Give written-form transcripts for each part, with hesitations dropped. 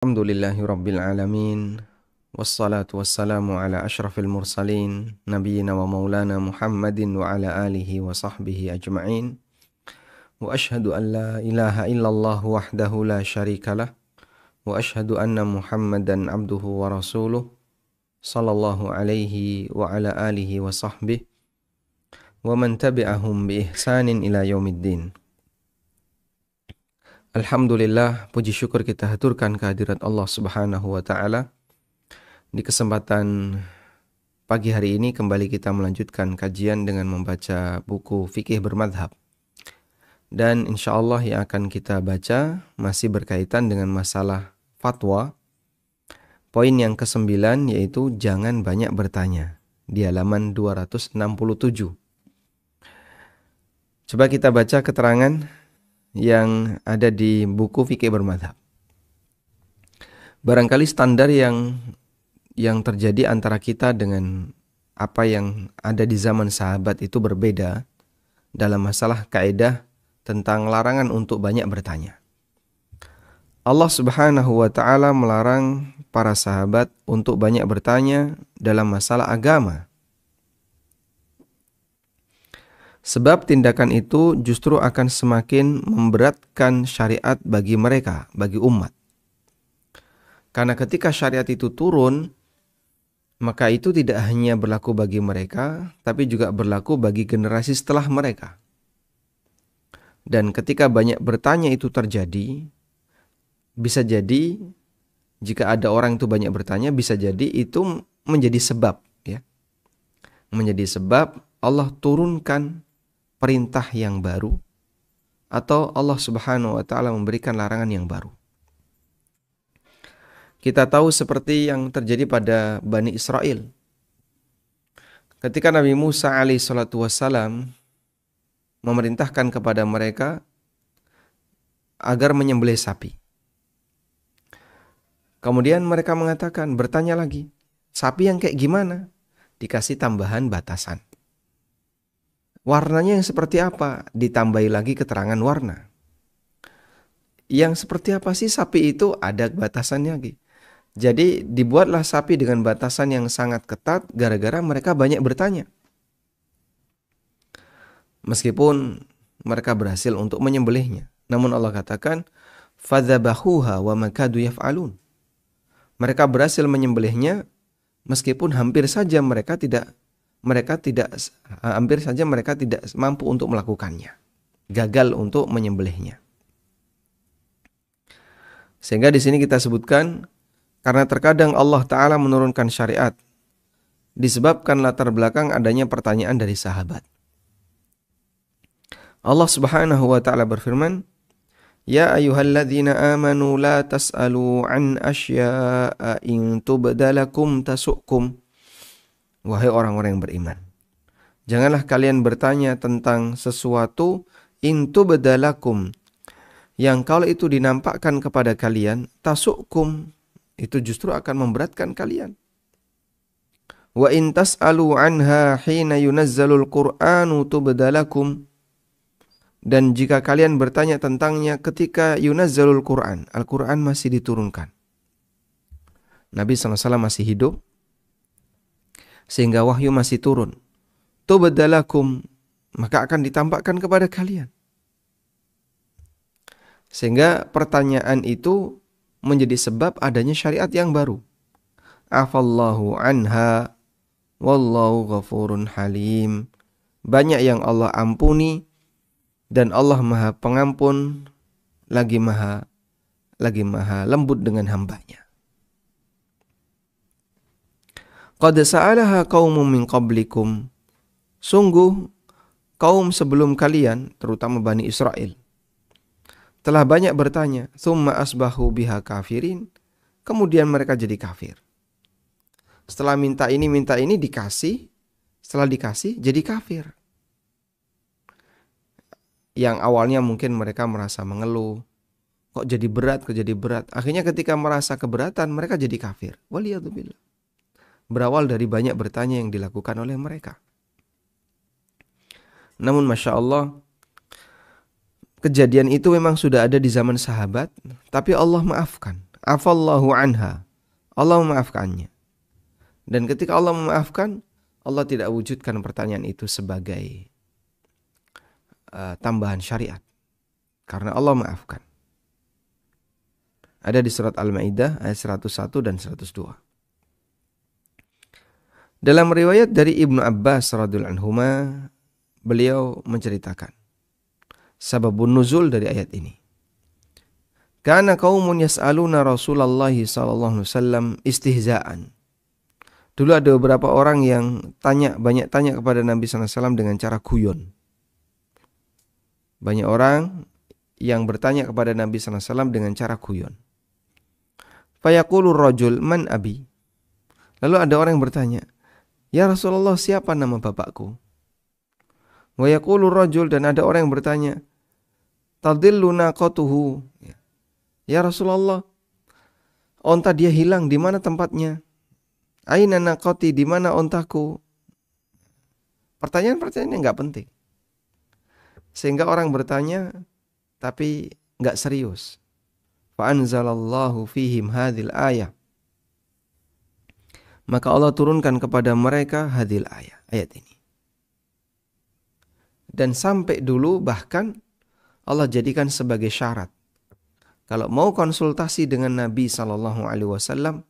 Alhamdulillahi Rabbil Alamin. Wassalatu wassalamu ala ashrafil mursalin Nabiyyina wa maulana Muhammadin wa ala alihi wa sahbihi ajma'in. Wa ashhadu an la ilaha illallah wahdahu la syarikalah. Wa ashhadu anna Muhammadan abduhu wa rasuluh. Sallallahu alaihi wa ala alihi wa sahbihi wa man tabi'ahum bi ihsanin ila yaumiddin. Alhamdulillah, puji syukur kita haturkan kehadirat Allah Subhanahu wa Ta'ala. Di kesempatan pagi hari ini kembali kita melanjutkan kajian dengan membaca buku Fikih Bermadhab. Dan insya Allah yang akan kita baca masih berkaitan dengan masalah fatwa. Poin yang ke-9 yaitu jangan banyak bertanya, di halaman 267. Coba kita baca keterangan yang ada di buku Fikih Bermadhab. Barangkali standar yang terjadi antara kita dengan apa yang ada di zaman sahabat itu berbeda dalam masalah kaidah tentang larangan untuk banyak bertanya. Allah Subhanahu wa Ta'ala melarang para sahabat untuk banyak bertanya dalam masalah agama. Sebab tindakan itu justru akan semakin memberatkan syariat bagi mereka, bagi umat. Karena ketika syariat itu turun, maka itu tidak hanya berlaku bagi mereka, tapi juga berlaku bagi generasi setelah mereka. Dan ketika banyak bertanya itu terjadi, bisa jadi jika ada orang itu banyak bertanya, bisa jadi itu menjadi sebab, ya. Menjadi sebab Allah turunkan perintah yang baru, atau Allah Subhanahu wa Ta'ala memberikan larangan yang baru. Kita tahu seperti yang terjadi pada Bani Israel. Ketika Nabi Musa alaihissalatu wassalam memerintahkan kepada mereka agar menyembelih sapi. Kemudian mereka mengatakan, bertanya lagi, sapi yang kayak gimana? Dikasih tambahan batasan. Warnanya yang seperti apa? Ditambahi lagi keterangan warna. Yang seperti apa sih sapi itu? Ada batasannya lagi. Jadi dibuatlah sapi dengan batasan yang sangat ketat gara-gara mereka banyak bertanya. Meskipun mereka berhasil untuk menyembelihnya. Namun Allah katakan, فَذَبَحُوهَا وَمَا كَادُوا يَفْعَلُونَ. Mereka berhasil menyembelihnya meskipun hampir saja mereka tidak mampu untuk melakukannya. Gagal untuk menyembelihnya. Sehingga di sini kita sebutkan, karena terkadang Allah Ta'ala menurunkan syariat disebabkan latar belakang adanya pertanyaan dari sahabat. Allah Subhanahu wa Ta'ala berfirman, Ya ayyuhalladzina amanu la tas'alu an asya'a in tubdalakum tasu'kum. Wahai orang-orang yang beriman, janganlah kalian bertanya tentang sesuatu in tubdalakum, yang kalau itu dinampakkan kepada kalian, tasu'kum, itu justru akan memberatkan kalian. Wa in tas'alu anha hina yunazzalul Qur'anu tubdalakum, dan jika kalian bertanya tentangnya ketika yunazzalul Qur'an, Al-Qur'an masih diturunkan, Nabi SAW masih hidup, sehingga wahyu masih turun, tubdalakum, maka akan ditampakkan kepada kalian. Sehingga pertanyaan itu menjadi sebab adanya syariat yang baru. Afallahu anha wallahu ghafurun halim. Banyak yang Allah ampuni dan Allah Maha Pengampun, lagi maha lembut dengan hambanya. Qad sa'alaha qaumun min qablikum. Sungguh kaum sebelum kalian, terutama Bani Israel, telah banyak bertanya, thumma asbahu biha kafirin, kemudian mereka jadi kafir. Setelah minta ini dikasih, setelah dikasih jadi kafir. Yang awalnya mungkin mereka merasa mengeluh, kok jadi berat. Akhirnya ketika merasa keberatan, mereka jadi kafir. Waliyadzubillah. Berawal dari banyak bertanya yang dilakukan oleh mereka. Namun Masya Allah, kejadian itu memang sudah ada di zaman sahabat, tapi Allah maafkan. afallahu anha. Allah memaafkannya. Dan ketika Allah memaafkan, Allah tidak wujudkan pertanyaan itu sebagai tambahan syariat. Karena Allah maafkan. Ada di surat Al-Maidah ayat 101 dan 102. Dalam riwayat dari Ibnu Abbas radhiyallahu anhuma, beliau menceritakan sababun nuzul dari ayat ini. Kana qaumun yas'aluna Rasulullah sallallahu alaihi wasallam istihza'an. Dulu ada beberapa orang yang banyak tanya kepada Nabi sallallahu alaihi wasallam dengan cara guyon. Banyak orang yang bertanya kepada Nabi sallallahu alaihi wasallam dengan cara guyon. Fayaqulu rajul man abi. Lalu ada orang yang bertanya, "Ya Rasulullah, siapa nama bapakku?" Wa yaqulu rajul, dan ada orang yang bertanya, "Tadillu naqatuhu." Ya Rasulullah, onta dia hilang, di mana tempatnya? Aina naqati, di mana ontaku? Pertanyaan-pertanyaan yang enggak penting. Sehingga orang bertanya tapi enggak serius. Fa anzalallahu fihim hadhil ayah. Maka Allah turunkan kepada mereka hadhil ayah, ayat ini. Dan sampai dulu bahkan Allah jadikan sebagai syarat. Kalau mau konsultasi dengan Nabi SAW,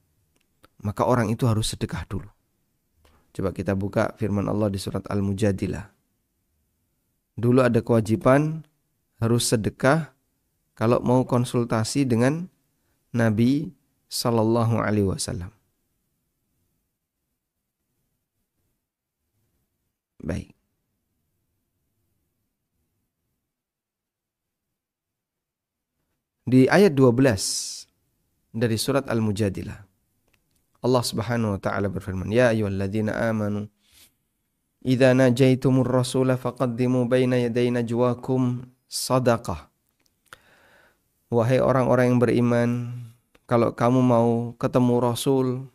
maka orang itu harus sedekah dulu. Coba kita buka firman Allah di surat Al-Mujadilah. Dulu ada kewajiban harus sedekah kalau mau konsultasi dengan Nabi SAW. Baik. Di ayat 12 dari surat Al-Mujadilah, Allah Subhanahu wa taala berfirman, "Ya ayyuhalladzina amanu idza najaitumur rasula faqaddimu baina yaday najwakum shadaqah." Wahai orang-orang yang beriman, kalau kamu mau ketemu Rasul,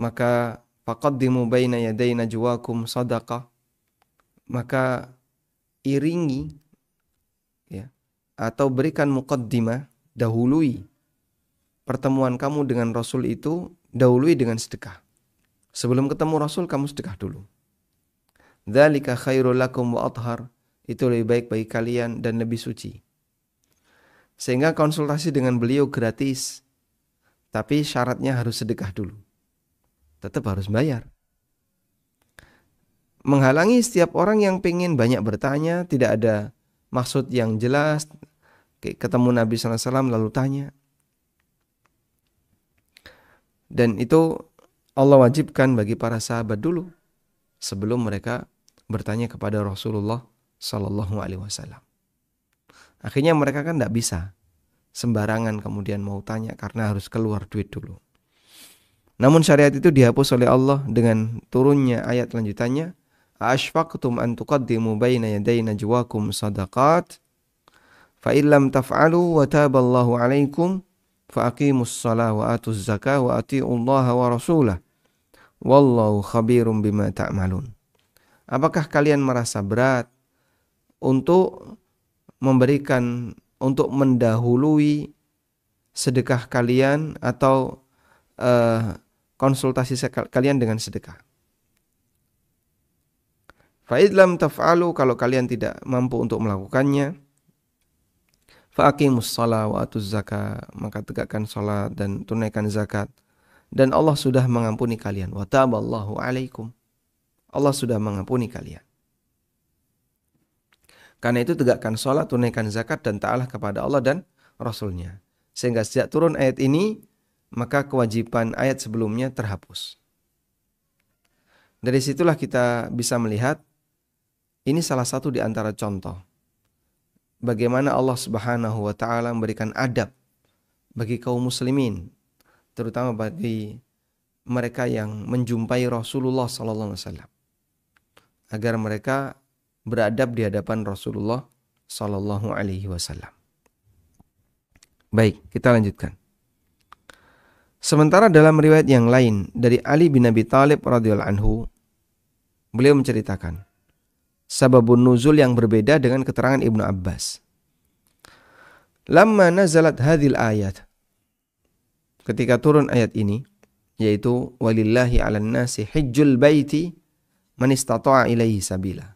maka faqaddimu baina yaday najwakum shadaqah. Maka iringi atau berikan muqaddimah, dahului pertemuan kamu dengan Rasul itu, dahului dengan sedekah. Sebelum ketemu Rasul, kamu sedekah dulu. Dzalika khairul lakum wa athhar. Itu lebih baik bagi kalian dan lebih suci. Sehingga konsultasi dengan beliau gratis. Tapi syaratnya harus sedekah dulu. Tetap harus bayar. Menghalangi setiap orang yang pengen banyak bertanya, tidak ada maksud yang jelas, ketemu Nabi SAW lalu tanya. Dan itu Allah wajibkan bagi para sahabat dulu sebelum mereka bertanya kepada Rasulullah SAW. Akhirnya mereka kan tidak bisa sembarangan kemudian mau tanya karena harus keluar duit dulu. Namun syariat itu dihapus oleh Allah dengan turunnya ayat lanjutannya, "Ashfaqtum an tuqaddimu baina yaday najwakum shadaqat fa illam taf'alu wa taballahu 'alaikum fa aqimus shalah wa atuz zakah wa atiullaha wa rasulah wallahu khabirum bima ta'malun." Apakah kalian merasa berat untuk mendahului sedekah kalian atau konsultasi kalian dengan sedekah? Fa idlam taf'alu, kalau kalian tidak mampu untuk melakukannya, fa aqimus shalah wa atuz zakah, maka tegakkan salat dan tunaikan zakat, dan Allah sudah mengampuni kalian. Wa taballahu 'alaikum, Allah sudah mengampuni kalian. Karena itu tegakkan salat, tunaikan zakat, dan ta'alah kepada Allah dan Rasulnya. Sehingga sejak turun ayat ini, maka kewajiban ayat sebelumnya terhapus. Dari situlah kita bisa melihat, ini salah satu di antara contoh bagaimana Allah Subhanahu wa taala memberikan adab bagi kaum muslimin, terutama bagi mereka yang menjumpai Rasulullah sallallahu alaihi wasallam, agar mereka beradab di hadapan Rasulullah sallallahu alaihi wasallam. Baik, kita lanjutkan. Sementara dalam riwayat yang lain dari Ali bin Abi Thalib radhiyallahu anhu, beliau menceritakan sababun nuzul yang berbeda dengan keterangan Ibnu Abbas. Lamma nazalat hadhil ayat, ketika turun ayat ini, yaitu walillahi 'alan nasi hajjul baiti man istata'a ilaihi sabila.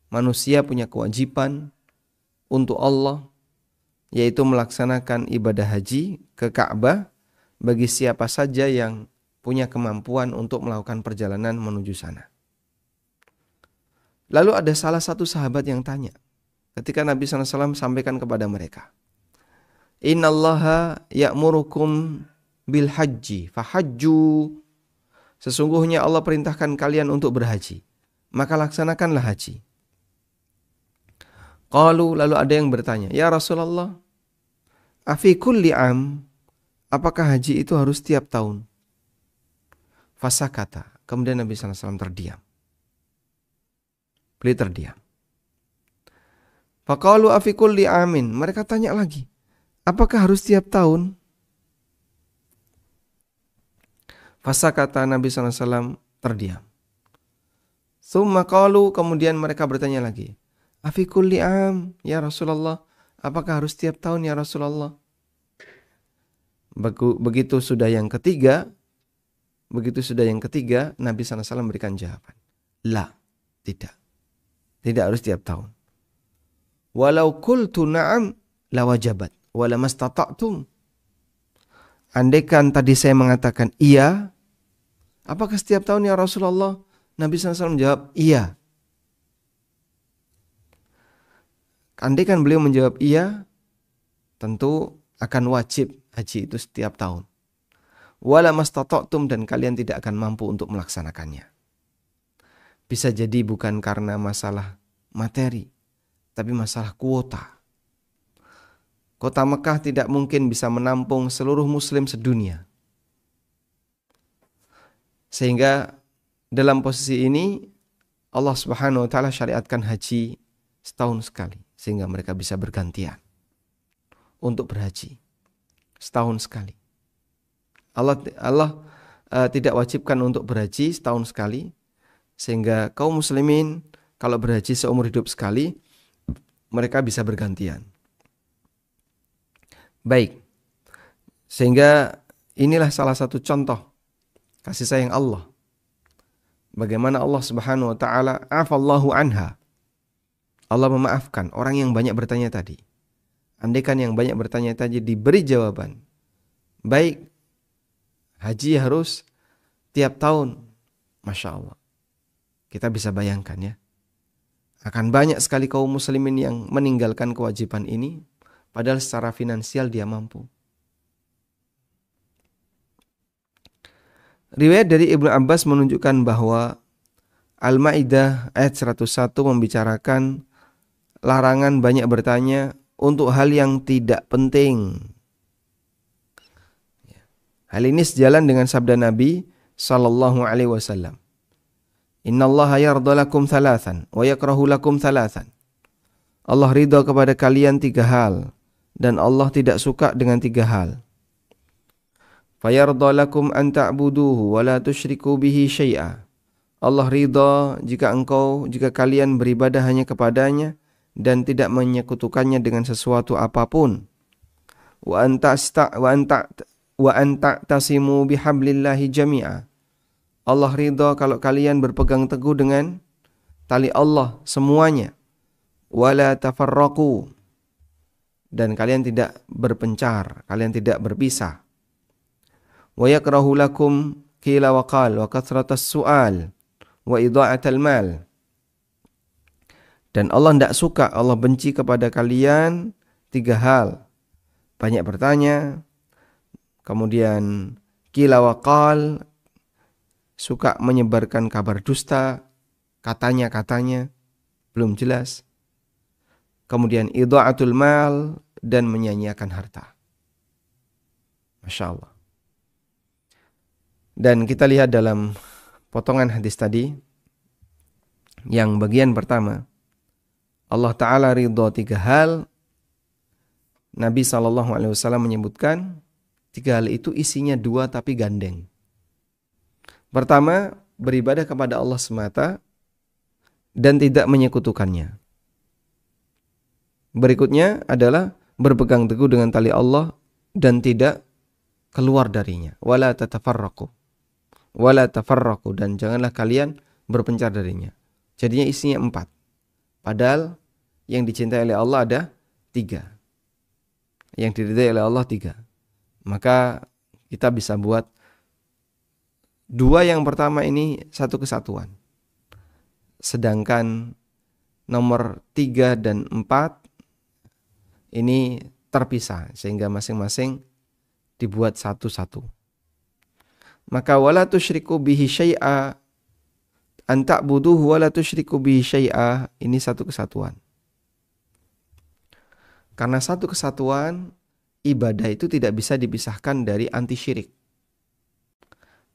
Manusia punya kewajiban untuk Allah, yaitu melaksanakan ibadah haji ke Ka'bah bagi siapa saja yang punya kemampuan untuk melakukan perjalanan menuju sana. Lalu ada salah satu sahabat yang tanya, ketika Nabi SAW sampaikan kepada mereka, Innallaha ya'murukum bil haji fahajju. Sesungguhnya Allah perintahkan kalian untuk berhaji, maka laksanakanlah haji. Qalu, lalu ada yang bertanya, ya Rasulullah, afi kulli am, apakah haji itu harus tiap tahun? Fasakata, kemudian Nabi SAW terdiam. Beliau terdiam. Faqalu afi kulli amin, mereka tanya lagi, apakah harus tiap tahun? Fasakata, Nabi SAW terdiam. Tsumma qalu, kemudian mereka bertanya lagi, afi kulli am, ya Rasulullah, apakah harus tiap tahun ya Rasulullah? Begitu sudah yang ketiga, Nabi SAW memberikan jawaban. La, tidak harus tiap tahun. Walau qultu na'am la wajabat wala mastata'tum. Andaikan tadi saya mengatakan iya, apakah setiap tahun ya Rasulullah? Nabi SAW menjawab iya. Andaikan beliau menjawab iya, tentu akan wajib haji itu setiap tahun. Wala mastata'tum, dan kalian tidak akan mampu untuk melaksanakannya. Bisa jadi bukan karena masalah materi, tapi masalah kuota. Kota Mekah tidak mungkin bisa menampung seluruh muslim sedunia. Sehingga dalam posisi ini Allah Subhanahu wa taala syariatkan haji setahun sekali, sehingga mereka bisa bergantian untuk berhaji setahun sekali. Allah tidak wajibkan untuk berhaji setahun sekali, sehingga kaum muslimin kalau berhaji seumur hidup sekali, mereka bisa bergantian. Baik, sehingga inilah salah satu contoh kasih sayang Allah. Bagaimana Allah Subhanahu wa taala afallahu anha. Allah memaafkan orang yang banyak bertanya tadi. Andaikan yang banyak bertanya tadi diberi jawaban, baik, haji harus tiap tahun, Masya Allah. Kita bisa bayangkan ya, akan banyak sekali kaum muslimin yang meninggalkan kewajiban ini, padahal secara finansial dia mampu. Riwayat dari Ibnu Abbas menunjukkan bahwa Al-Maidah ayat 101 membicarakan larangan banyak bertanya untuk hal yang tidak penting. Hal ini sejalan dengan sabda Nabi sallallahu alaihi wasallam. Innallaha yarda lakum thalathan wa yakrahu lakum thalathan. Allah ridha kepada kalian 3 hal dan Allah tidak suka dengan 3 hal. Fayarda lakum an ta'buduhu wa la tusyriku bihi syai'a. Allah ridha jika kalian beribadah hanya kepadanya dan tidak menyekutukannya dengan sesuatu apapun. Wa an ta'tasimu bihablillahi jami'a. Allah ridha kalau kalian berpegang teguh dengan tali Allah semuanya. Wala tafarraqu, dan kalian tidak berpencar, kalian tidak berpisah. Wa yakrahu lakum qila wa qal wa kathratas su'al wa idha'atal mal. Dan Allah tidak suka, Allah benci kepada kalian 3 hal. Banyak bertanya, kemudian qila wa qal, suka menyebarkan kabar dusta, katanya belum jelas. Kemudian idha'atul mal, dan menyia-nyiakan harta. Masya Allah. Dan kita lihat dalam potongan hadis tadi, yang bagian pertama, Allah Ta'ala ridha 3 hal. Nabi SAW menyebutkan 3 hal itu isinya 2 tapi gandeng. Pertama, beribadah kepada Allah semata dan tidak menyekutukannya. Berikutnya adalah berpegang teguh dengan tali Allah dan tidak keluar darinya. Wala tafarraqu, dan janganlah kalian berpencar darinya. Jadinya isinya 4. Padahal yang dicintai oleh Allah ada 3. Yang diridai oleh Allah 3. Maka kita bisa buat 2 yang pertama ini satu kesatuan. Sedangkan nomor 3 dan 4 ini terpisah, sehingga masing-masing dibuat satu-satu. Maka wala tusyriku bihi syai'a, an ta'buduhu wala tusyriku bihi syai'a, ini satu kesatuan. Karena satu kesatuan, ibadah itu tidak bisa dipisahkan dari anti syirik.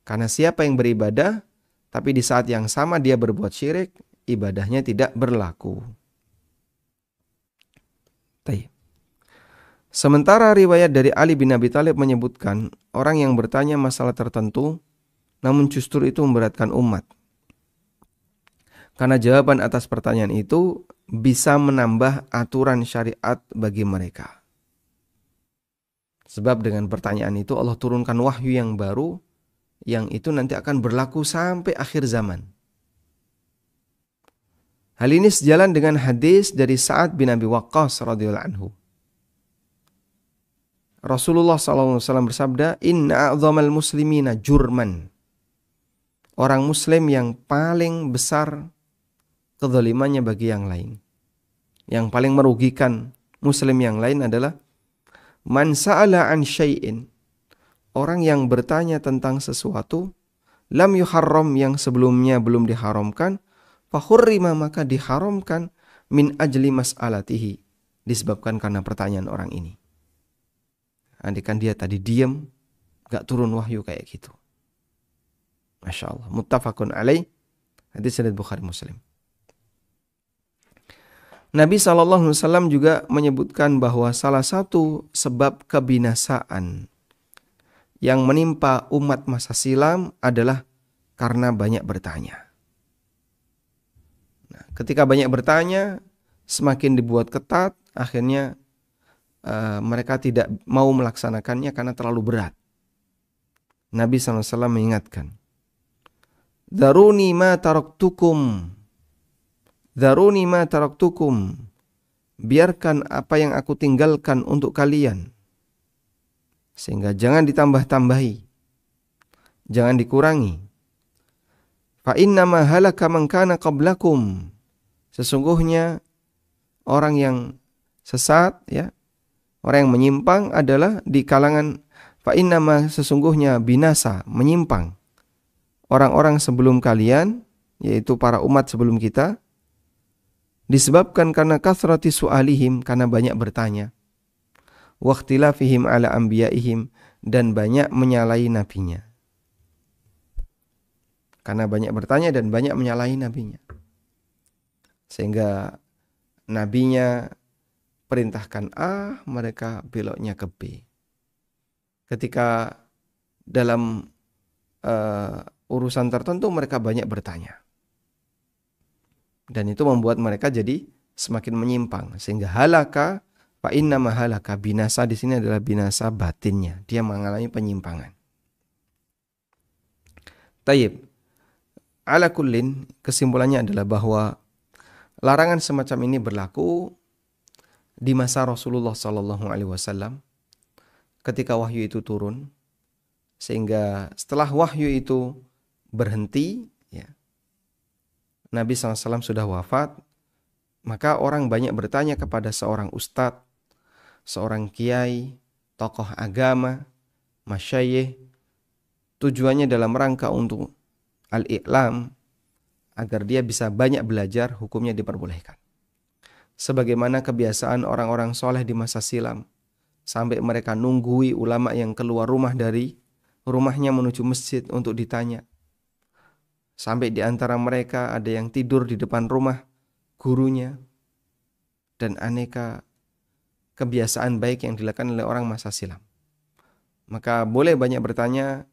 Karena siapa yang beribadah, tapi di saat yang sama dia berbuat syirik, ibadahnya tidak berlaku. Baik. Sementara riwayat dari Ali bin Abi Thalib menyebutkan orang yang bertanya masalah tertentu, namun justru itu memberatkan umat. Karena jawaban atas pertanyaan itu bisa menambah aturan syariat bagi mereka. Sebab dengan pertanyaan itu Allah turunkan wahyu yang baru, yang itu nanti akan berlaku sampai akhir zaman. Hal ini sejalan dengan hadis dari Sa'ad bin Abi Waqqas radhiyallahu anhu. Rasulullah SAW bersabda, Inna a'zamal muslimina jurman. Orang muslim yang paling besar kezalimannya bagi yang lain, yang paling merugikan muslim yang lain adalah man sa'ala an syai'in, orang yang bertanya tentang sesuatu, lam yuharram, yang sebelumnya belum diharamkan, fahurrima, maka diharamkan, min ajli mas'alatihi, disebabkan karena pertanyaan orang ini. Andikan dia tadi diam, gak turun wahyu kayak gitu. Masya Allah. Muttafaqun alaih. Hadis riwayat Bukhari Muslim. Nabi SAW juga menyebutkan bahwa salah satu sebab kebinasaan yang menimpa umat masa silam adalah karena banyak bertanya. Nah, ketika banyak bertanya, semakin dibuat ketat, akhirnya mereka tidak mau melaksanakannya karena terlalu berat. Nabi SAW mengingatkan, Dharuni ma taraktukum, biarkan apa yang aku tinggalkan untuk kalian. Sehingga jangan ditambah-tambahi, jangan dikurangi. Fa innama halaka man kana qablakum, sesungguhnya orang yang sesat, ya, orang yang menyimpang adalah di kalangan, fa innama, sesungguhnya binasa, menyimpang orang-orang sebelum kalian, yaitu para umat sebelum kita, disebabkan karena kathrati su'alihim, karena banyak bertanya, wa ikhtilafihim ala anbiya'ihim, dan banyak menyalahi nabinya. Karena banyak bertanya dan banyak menyalahi nabinya, sehingga nabinya perintahkan A, mereka beloknya ke B. Ketika dalam urusan tertentu mereka banyak bertanya. Dan itu membuat mereka jadi semakin menyimpang. Sehingga halaka, fa innama halaka, binasa di sini adalah binasa batinnya. Dia mengalami penyimpangan. Tayyib. Ala kullin, kesimpulannya adalah bahwa larangan semacam ini berlaku di masa Rasulullah SAW ketika wahyu itu turun, sehingga setelah wahyu itu berhenti, ya, Nabi SAW sudah wafat, maka orang banyak bertanya kepada seorang ustadz, seorang kiai, tokoh agama, masyayikh, tujuannya dalam rangka untuk al-i'lam, agar dia bisa banyak belajar, hukumnya diperbolehkan. Sebagaimana kebiasaan orang-orang soleh di masa silam, sampai mereka nunggui ulama yang keluar rumah dari rumahnya menuju masjid untuk ditanya. Sampai di antara mereka ada yang tidur di depan rumah gurunya, dan aneka kebiasaan baik yang dilakukan oleh orang masa silam. Maka boleh banyak bertanya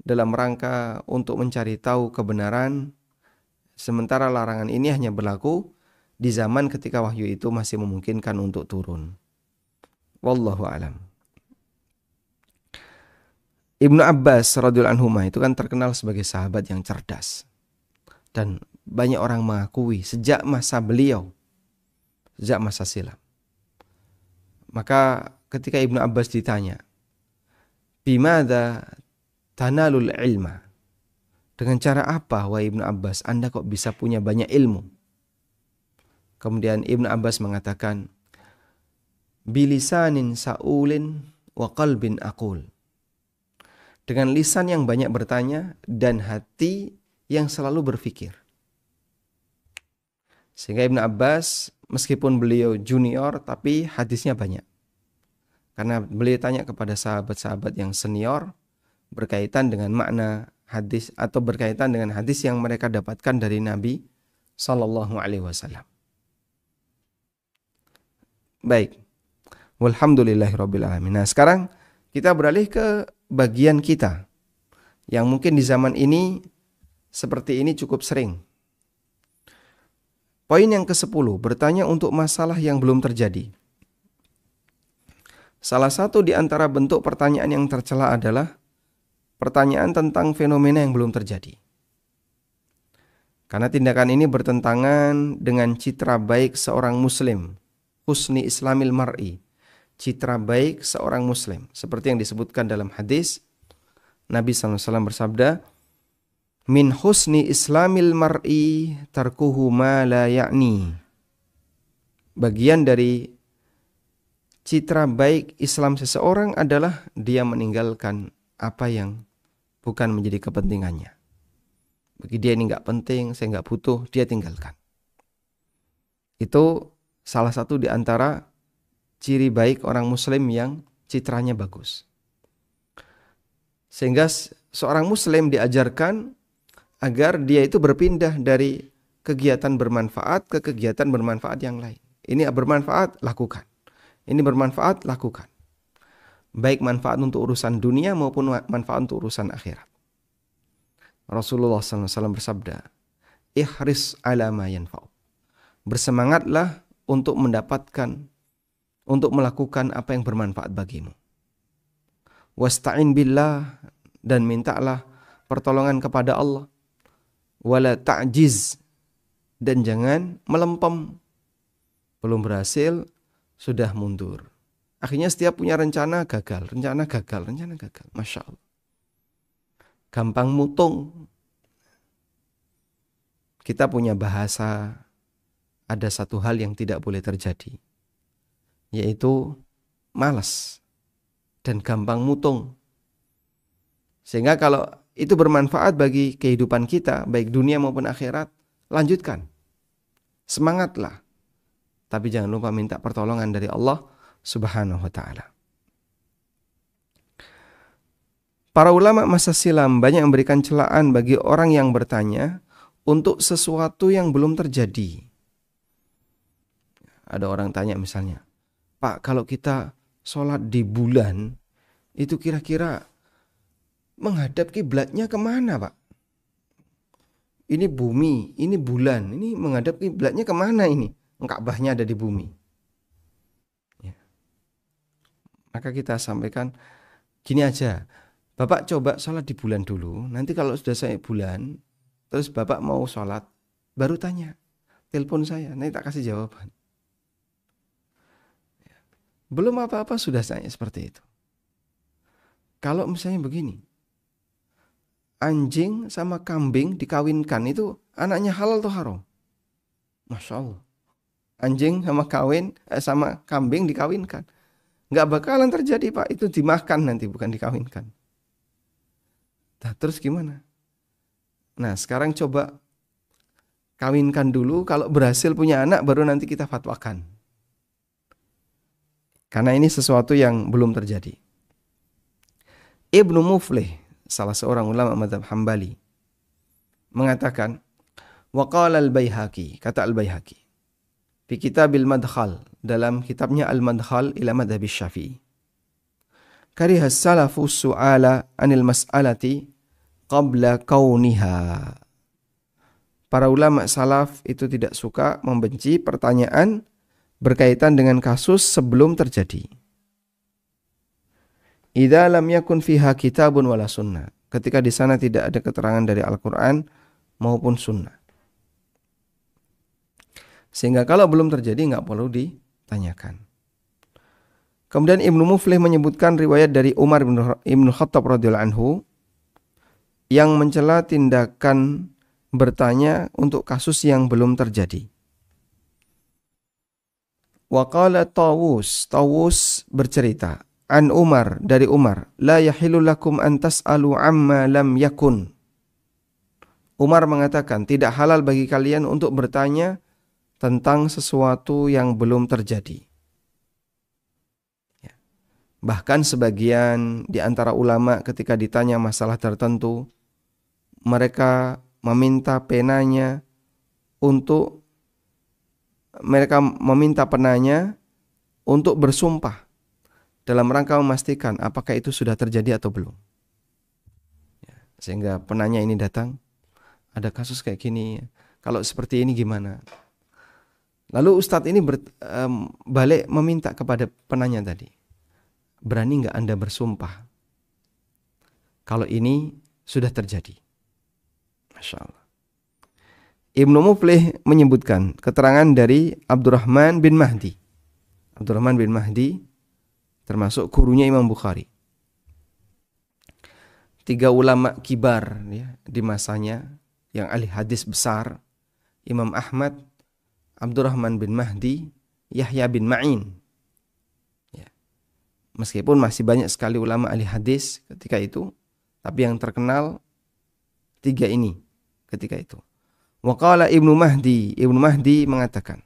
dalam rangka untuk mencari tahu kebenaran, sementara larangan ini hanya berlaku di zaman ketika wahyu itu masih memungkinkan untuk turun. Wallahu a'lam. Ibnu Abbas radhiyallahu anhu itu kan terkenal sebagai sahabat yang cerdas. Dan banyak orang mengakui sejak masa beliau, sejak masa silam. Maka ketika Ibnu Abbas ditanya, "Bimadza tanalul ilma?" Dengan cara apa, wahai Ibnu Abbas, Anda kok bisa punya banyak ilmu? Kemudian Ibnu Abbas mengatakan, "Bilisanin sa'ulin wa qalbin aqul." Dengan lisan yang banyak bertanya dan hati yang selalu berpikir. Sehingga Ibnu Abbas meskipun beliau junior tapi hadisnya banyak. Karena beliau tanya kepada sahabat-sahabat yang senior berkaitan dengan makna hadis atau berkaitan dengan hadis yang mereka dapatkan dari Nabi sallallahu alaihi wasallam. Baik. Walhamdulillahirabbil alamin. Nah, sekarang kita beralih ke bagian kita yang mungkin di zaman ini seperti ini cukup sering. Poin yang ke-10, bertanya untuk masalah yang belum terjadi. Salah satu di antara bentuk pertanyaan yang tercela adalah pertanyaan tentang fenomena yang belum terjadi. Karena tindakan ini bertentangan dengan citra baik seorang muslim, husni islamil mar'i, citra baik seorang muslim. Seperti yang disebutkan dalam hadis, Nabi SAW bersabda, "Min husni islamil mar'i tarkuhu ma la ya'ni." Bagian dari citra baik Islam seseorang adalah dia meninggalkan apa yang bukan menjadi kepentingannya. Bagi dia ini nggak penting, saya nggak butuh, dia tinggalkan. Itu salah satu di antara ciri baik orang muslim yang citranya bagus. Sehingga seorang muslim diajarkan agar dia itu berpindah dari kegiatan bermanfaat ke kegiatan bermanfaat yang lain. Ini bermanfaat, lakukan. Ini bermanfaat, lakukan. Baik manfaat untuk urusan dunia maupun manfaat untuk urusan akhirat. Rasulullah SAW bersabda, "Ihris ala ma yanfa'u." Bersemangatlah untuk mendapatkan, untuk melakukan apa yang bermanfaat bagimu. Wasta'in billah, dan mintalah pertolongan kepada Allah. Wala ta'jiz, dan jangan melempem. Belum berhasil, sudah mundur. Akhirnya setiap punya rencana gagal. Masya Allah. Gampang mutung. Kita punya bahasa, ada satu hal yang tidak boleh terjadi, yaitu malas dan gampang mutung. Sehingga kalau itu bermanfaat bagi kehidupan kita, baik dunia maupun akhirat, lanjutkan. Semangatlah. Tapi jangan lupa minta pertolongan dari Allah Subhanahu wa ta'ala. Para ulama masa silam banyak memberikan celaan bagi orang yang bertanya untuk sesuatu yang belum terjadi. Ada orang tanya misalnya, "Pak, kalau kita sholat di bulan, itu kira-kira menghadap kiblatnya kemana, Pak? Ini bumi, ini bulan, ini menghadap kiblatnya kemana ini? Ka'bahnya ada di bumi." Ya. Maka kita sampaikan, gini aja, Bapak coba sholat di bulan dulu, nanti kalau sudah saya bulan, terus Bapak mau sholat, baru tanya, telepon saya, nanti tak kasih jawaban. Belum apa-apa sudah tanya seperti itu. Kalau misalnya begini, anjing sama kambing dikawinkan, itu anaknya halal atau haram? Masya Allah. Anjing sama kambing dikawinkan. Nggak bakalan terjadi, Pak. Itu dimakan nanti, bukan dikawinkan. Nah, terus gimana? Nah, sekarang coba kawinkan dulu. Kalau berhasil punya anak, baru nanti kita fatwakan. Karena ini sesuatu yang belum terjadi. Ibnu Muflih, salah seorang ulama mazhab Hambali, mengatakan, "Waqala al-Baihaqi," kata al-Baihaqi, "fi kitabil madkhal," dalam kitabnya al-Madkhal ila madhhab Syafi'i, "Kariha as-salafu su'ala 'anil mas'alati qabla kauniha." Para ulama salaf itu tidak suka, membenci pertanyaan berkaitan dengan kasus sebelum terjadi. idza lam yakun fiha kitabun wala sunnah, ketika di sana tidak ada keterangan dari Al-Qur'an maupun sunnah. Sehingga kalau belum terjadi nggak perlu ditanyakan. Kemudian Ibnu Muflih menyebutkan riwayat dari Umar bin Khattab radhiyallahu anhu yang mencela tindakan bertanya untuk kasus yang belum terjadi. Wa qala Tawus bercerita an Umar, dari Umar, la yahilu lakum an tas'alu amma lam yakun. Umar mengatakan, tidak halal bagi kalian untuk bertanya tentang sesuatu yang belum terjadi. Bahkan sebagian di antara ulama ketika ditanya masalah tertentu, mereka meminta penanya untuk bersumpah dalam rangka memastikan apakah itu sudah terjadi atau belum. Sehingga penanya ini datang, ada kasus kayak gini, kalau seperti ini gimana? Lalu Ustadz ini balik meminta kepada penanya tadi, berani nggak Anda bersumpah kalau ini sudah terjadi? Masya Allah. Ibnu Muflih menyebutkan keterangan dari Abdurrahman bin Mahdi. Abdurrahman bin Mahdi termasuk gurunya Imam Bukhari. 3 ulama kibar ya, di masanya yang ahli hadis besar, Imam Ahmad, Abdurrahman bin Mahdi, Yahya bin Ma'in. Ya. Meskipun masih banyak sekali ulama ahli hadis ketika itu, tapi yang terkenal 3 ini ketika itu. Waqala Ibnu Mahdi mengatakan,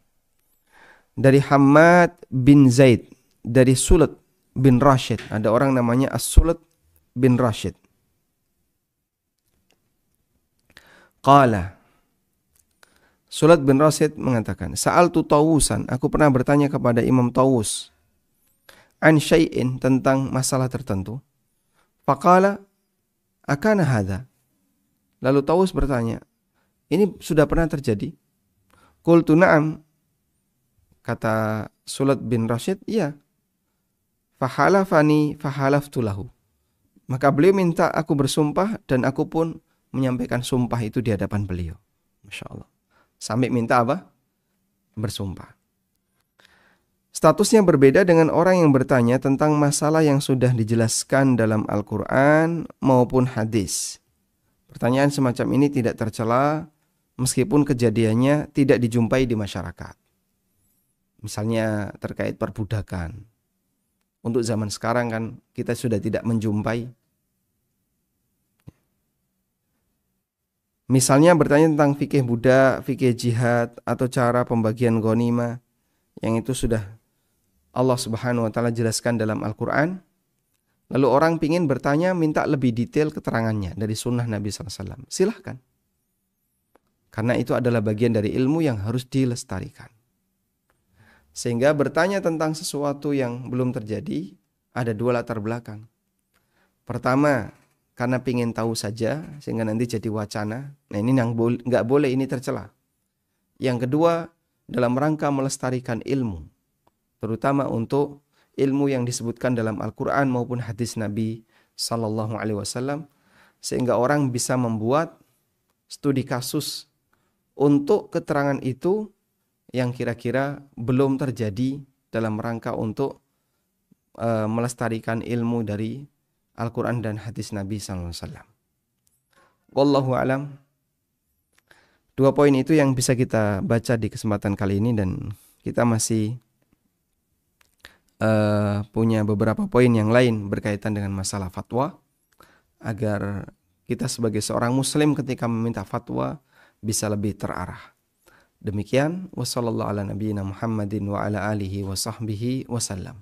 dari Hammad bin Zaid, dari Sulat bin Rashid, ada orang namanya As-Sulat bin Rashid. Qala, Sulat bin Rashid mengatakan, Sa'altu Tawusan, aku pernah bertanya kepada Imam Tawus, an syai'in, tentang masalah tertentu. Faqala, akana hadha. Lalu Tawus bertanya, ini sudah pernah terjadi? Qultu na'am. Kata Sulat bin Rashid, iya. Fahalafani fahalaftu lahu. Maka beliau minta aku bersumpah dan aku pun menyampaikan sumpah itu di hadapan beliau. Masya Allah. Sampai minta apa? Bersumpah. Statusnya berbeda dengan orang yang bertanya tentang masalah yang sudah dijelaskan dalam Al-Quran maupun hadis. Pertanyaan semacam ini tidak tercela meskipun kejadiannya tidak dijumpai di masyarakat. Misalnya terkait perbudakan. Untuk zaman sekarang kan kita sudah tidak menjumpai. Misalnya bertanya tentang fikih budak, fikih jihad, atau cara pembagian ghanimah, yang itu sudah Allah Subhanahu wa Ta'ala jelaskan dalam Al-Quran. Lalu orang ingin bertanya, minta lebih detail keterangannya dari sunnah Nabi SAW. Silahkan. Karena itu adalah bagian dari ilmu yang harus dilestarikan. Sehingga bertanya tentang sesuatu yang belum terjadi, ada 2 latar belakang. Pertama, karena ingin tahu saja, sehingga nanti jadi wacana. Nah ini nggak boleh, ini tercela. Yang kedua, dalam rangka melestarikan ilmu. Terutama untuk ilmu yang disebutkan dalam Al-Quran maupun hadis Nabi Sallallahu Alaihi Wasallam. Sehingga orang bisa membuat studi kasus untuk keterangan itu yang kira-kira belum terjadi dalam rangka untuk melestarikan ilmu dari Al-Quran dan hadis Nabi SAW. Wallahu alam. 2 poin itu yang bisa kita baca di kesempatan kali ini, dan kita masih punya beberapa poin yang lain berkaitan dengan masalah fatwa, agar kita sebagai seorang muslim ketika meminta fatwa bisa lebih terarah. Demikian, wassallallahu ala nabiyyina Muhammadin wa ala alihi wa sahbihi wasallam.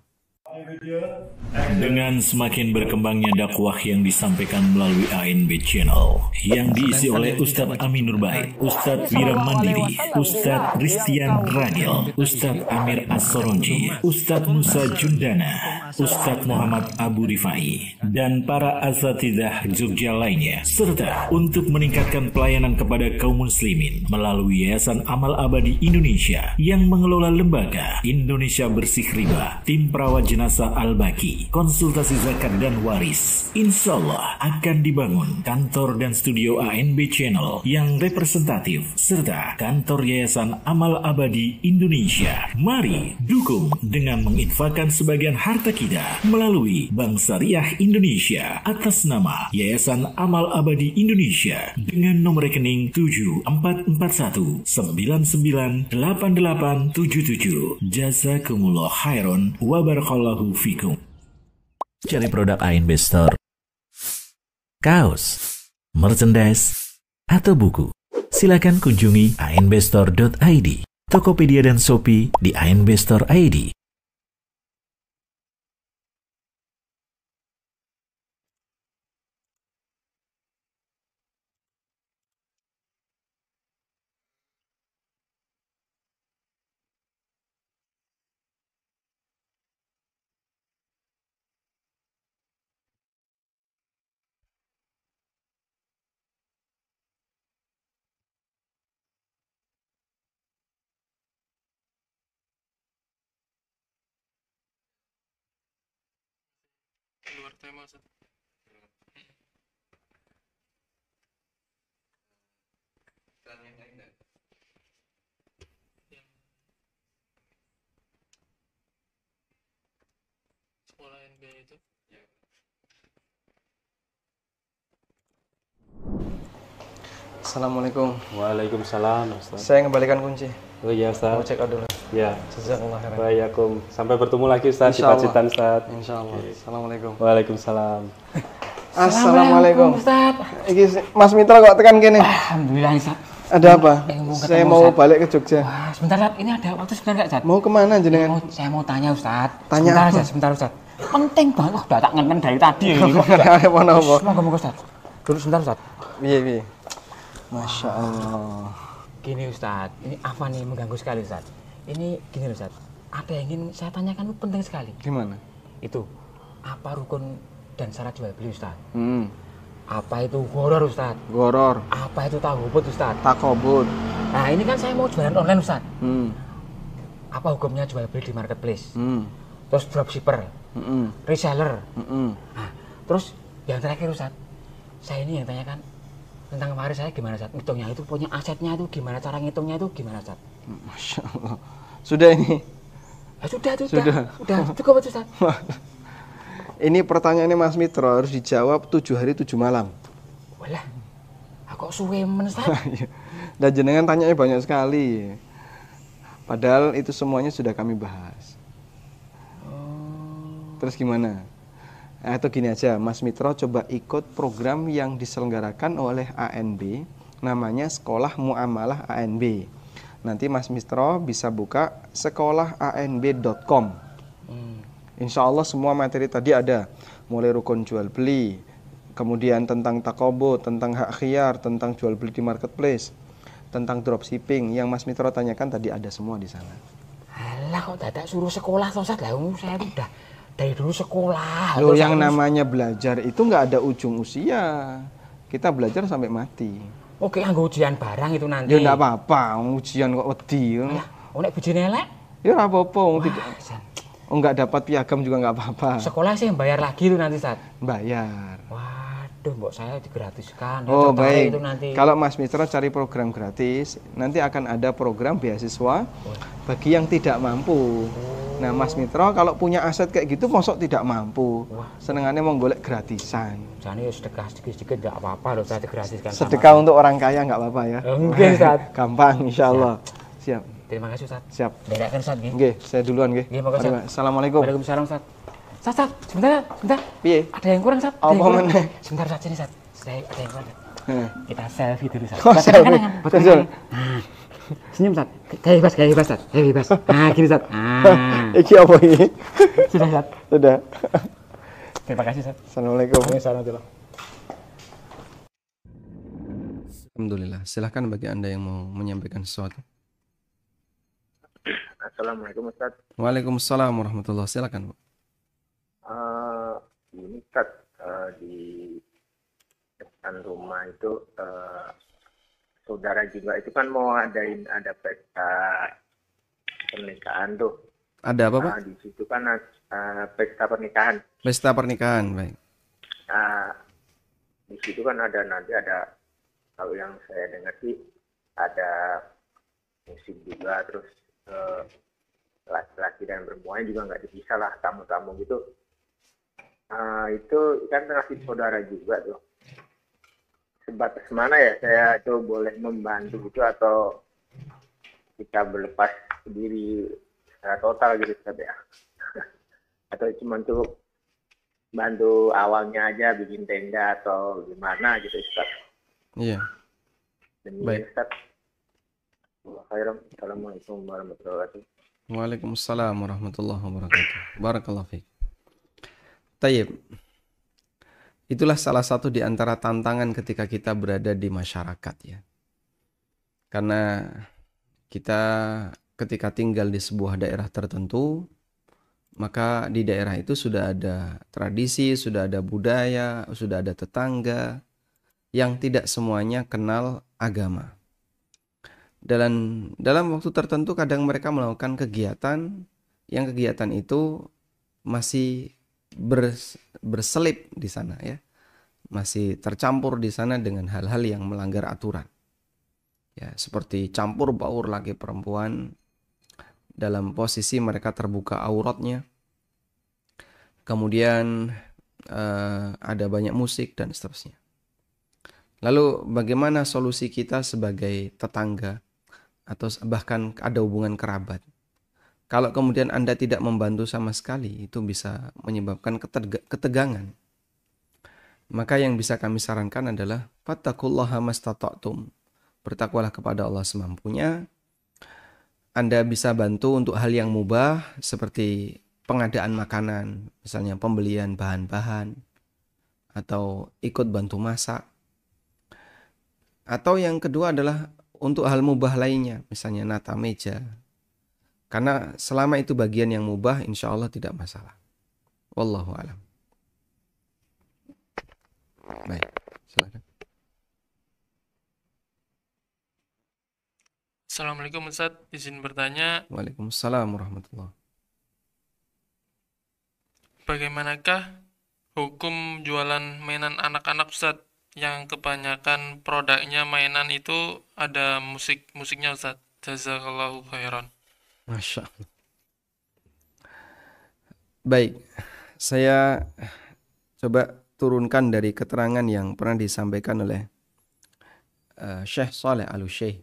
Dengan semakin berkembangnya dakwah yang disampaikan melalui ANB Channel yang diisi oleh Ustadz Aminur Bait, Ustadz Wira Mandiri, Ustadz Ristian Ragil, Ustadz Amir As-Soronji, Ustadz Musa Jundana, Ustadz Muhammad Abu Rifai, dan para asatidzah Jogja lainnya, serta untuk meningkatkan pelayanan kepada kaum muslimin melalui Yayasan Amal Abadi Indonesia yang mengelola lembaga Indonesia Bersih Riba, tim perawat jenazah Al-Baqi, konsultasi zakat dan waris. Insya Allah akan dibangun kantor dan studio ANB Channel yang representatif serta kantor Yayasan Amal Abadi Indonesia. Mari dukung dengan menginfakkan sebagian harta kita melalui Bank Syariah Indonesia atas nama Yayasan Amal Abadi Indonesia dengan nomor rekening 7441998877. Jazakumullah khairan wa barakallahu fikum. Cari produk ANB Store, kaos, merchandise, atau buku. Silakan kunjungi anbstore.id, Tokopedia dan Shopee di ANB Store ID. Keluar tema Ustaz. Sekolah NB itu. Assalamualaikum. Waalaikumsalam, Ustaz. Saya kembalikan kunci. Oh iya, Ustaz. Mau check out dulu. Ya. Jazakallah khairan. Waalaikum. Sampai bertemu lagi, Ustaz, di Insyaallah. Pacitan, Ustaz. Insyaallah. Oke. Assalamualaikum. Waalaikumsalam. Assalamualaikum. Ustaz. Iki Mas Mitra kok tekan kene? Alhamdulillah, Ustaz. Ada apa? Mau ketemu, Saya mau Ustaz. balik ke Jogja. Wah, sebentar, Ustaz. Ini ada waktu sebentar enggak, Ustaz? Mau kemana jenengan? Saya mau tanya, Ustaz. Tanya sebentar, apa? Ustaz. Sebentar, Ustaz. Penting banget. Wah, udah tak ngenten dari tadi ini. Apa? Semoga, Ustaz. Dulu sebentar, Ustaz. Piye. Masya Allah. Gini, Ustaz. Ini apa nih mengganggu sekali, Ustaz. Ini gini, Ustaz. Ada yang ingin saya tanyakan itu penting sekali. Gimana? Itu apa rukun dan syarat jual beli, Ustaz? Apa itu horor, Ustaz? Goror, Apa itu tahubut, Ustaz? takobut. Nah, ini kan saya mau jualan online, Ustaz. Hmm. Apa hukumnya jual beli di marketplace? Hmm. Terus dropshipper, reseller. Nah, terus yang terakhir, Ustaz, saya ini yang tanyakan tentang kemarin saya gimana, Ustaz? Ngitungnya itu punya asetnya itu gimana, cara ngitungnya itu gimana, Ustaz? Masya Allah. Sudah ini. Ya, sudah, Sudah. cukup, Ustaz. Ini pertanyaannya Mas Mitra harus dijawab 7 hari 7 malam. Walah, kok suwe men, Ustaz? Dan jenengan tanyanya banyak sekali. Padahal itu semuanya sudah kami bahas. Terus gimana? Atau gini aja, Mas Mitra coba ikut program yang diselenggarakan oleh ANB, namanya Sekolah Muamalah ANB. Nanti Mas Mitra bisa buka sekolahanb.com. Insya Allah semua materi tadi ada, mulai rukun jual beli, kemudian tentang takobo, tentang hak khiyar, tentang jual beli di marketplace, tentang dropshipping. Yang Mas Mitra tanyakan tadi ada semua di sana. Alah, kok dadak suruh sekolah, Ustaz? Lah, saya udah dari dulu sekolah. Loh, Terus yang saya- namanya belajar itu nggak ada ujung usia. Kita belajar sampai mati. Oke, anggo ujian barang itu nanti. Ya enggak apa-apa, ujian kok wedi. Alah, nek bijine elek, Ya ora apa-apa, tidak. Ustaz, Enggak dapat piagam juga enggak apa-apa. sekolah sih yang bayar lagi itu nanti, Ustaz. Bayar. Waduh, mbok saya digratiskan. Oh, Tertarik baik. Itu nanti. Kalau Mas Mitra cari program gratis, nanti akan ada program beasiswa bagi yang tidak mampu. Nah, Mas Mitra kalau punya aset kayak gitu mosok tidak mampu. Senengannya mau golek gratisan. Jane ya sedekah sedikit-sedikit enggak apa-apa loh, saya digratiskan. sama- Sedekah untuk orang kaya enggak apa-apa ya. Enggak, Ustaz. Gampang insyaallah. Siap. Terima kasih, Ustaz. Siap. Bedakan, Ustaz, nggih. Nggih, saya duluan nggih. Nggih, monggo, Ustaz. Assalamualaikum. Waalaikumsalam, Ustaz. Ustaz, sebentar. Piye? Ada yang kurang, Ustaz. Ada Apa yang kurang. meneh? Sebentar, Ustaz, sini, Ustaz. Ada yang kurang. Heh. Kita selfie dulu, Ustaz. Oh, Buat selfie. kenangan, buat Betul. kenangan. Nah, senyum, Ustaz. Kayak bebas, Ustaz. Kayak bebas. Nah, gini, Ustaz. Nah, Iki apa ini? sudah, Ustaz. Sudah. Terima kasih, Ustaz. Assalamualaikum. Waalaikumsalam. Alhamdulillah. Silahkan bagi Anda yang mau menyampaikan sesuatu. Assalamualaikum Ustaz. Waalaikumsalam warahmatullahi. Silakan, Pak. Ini Ustaz, di depan rumah itu saudara juga itu kan mau ada pesta pernikahan tuh. Ada apa, Pak? Di situ kan pesta pernikahan. Pesta pernikahan, baik. Nah, di situ kan nanti ada, kalau yang saya dengar sih ada musik juga, terus laki-laki dan perempuan juga nggak dipisah lah, tamu-tamu gitu. Itu kan ngasih saudara juga tuh. Sebatas mana ya saya tuh boleh membantu gitu, atau kita berlepas diri secara total gitu Ustaz ya? Atau cuma cukup bantu awalnya aja bikin tenda atau gimana gitu Ustaz? Iya. Baik. Ustaz. Assalamualaikum warahmatullahi wabarakatuh. Waalaikumsalam warahmatullahi wabarakatuh. Barakallahu fiik. Tayyib. Itulah salah satu di antara tantangan ketika kita berada di masyarakat ya. Karena kita ketika tinggal di sebuah daerah tertentu, maka di daerah itu sudah ada tradisi, sudah ada budaya, sudah ada tetangga yang tidak semuanya kenal agama. Dalam waktu tertentu kadang mereka melakukan kegiatan yang kegiatan itu masih berselip di sana ya. Masih tercampur di sana dengan hal-hal yang melanggar aturan. Ya, seperti campur baur laki perempuan dalam posisi mereka terbuka auratnya. Kemudian ada banyak musik dan seterusnya. Lalu bagaimana solusi kita sebagai tetangga atau bahkan ada hubungan kerabat? Kalau kemudian Anda tidak membantu sama sekali, itu bisa menyebabkan ketegangan. Maka yang bisa kami sarankan adalah fattaqullaha mastata'tum. Bertakwalah kepada Allah semampunya. Anda bisa bantu untuk hal yang mubah seperti pengadaan makanan, misalnya pembelian bahan-bahan atau ikut bantu masak. Atau yang kedua adalah untuk hal mubah lainnya, misalnya nata meja. Karena selama itu bagian yang mubah, insya Allah tidak masalah. Wallahu a'lam. Baik, silakan. Assalamualaikum Ustaz, izin bertanya, Waalaikumsalam warahmatullahi. bagaimanakah hukum jualan mainan anak-anak Ustaz? Yang kebanyakan produknya mainan itu ada musiknya Ustaz. Jazakallahu khairan. Masya Allah. Baik, saya coba turunkan dari keterangan yang pernah disampaikan oleh Syekh Saleh Al-Syekh